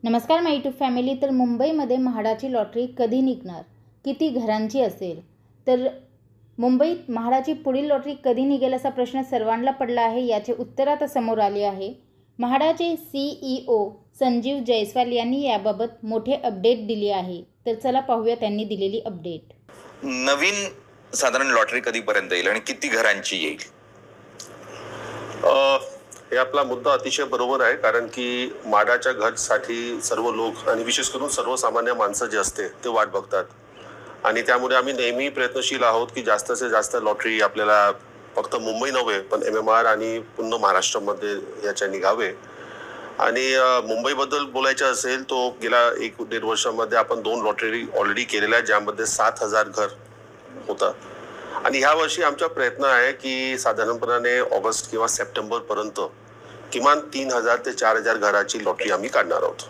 नमस्कार माय YouTube family. तर मुंबईमध्ये म्हाडाची लॉटरी कधी निघणार, किती घरांची असेल? तर मुंबईत म्हाडाची पुढील लॉटरी कधी निघेल असा प्रश्न सर्वांना पडला आहे. याचे उत्तर आता समोर आले आहे. म्हाडाचे CEO संजीव जयस्वाल यांनी याबाबत मोठे अपडेट दिले आहे. तर चला पाहूया त्यांनी दिलेली अपडेट. नवीन साधारण लॉटरी कधीपर्यंत येईल आणि किती घरांची येईल? हे आपला मुद्दा अतिशय बरोबर आहे, कारण की माडाच्या घरसाठी सर्व लोक आणि विशेष करून सर्वसामान्य माणसं जे असते ते वाट बघतात. आणि त्यामुळे आम्ही नेहमी प्रयत्नशील आहोत की जास्तीत जास्त लॉटरी आपल्याला फक्त मुंबई नव्हे पण MMR आणि पूर्ण महाराष्ट्रामध्ये याच्या निघावे. आणि मुंबईबद्दल बोलायचं असेल तो गेल्या 1-1.5 वर्षामध्ये आपण 2 लॉटरी ऑलरेडी केलेल्या आहेत, ज्यामध्ये 7,000 घर होतं. आणि ह्या वर्षी आमचा प्रयत्न आहे की साधारणपणे ऑगस्ट किंवा सप्टेंबर पर्यंत किमान 3,000 ते 4,000 घराची लॉटरी आम्ही काढणार आहोत.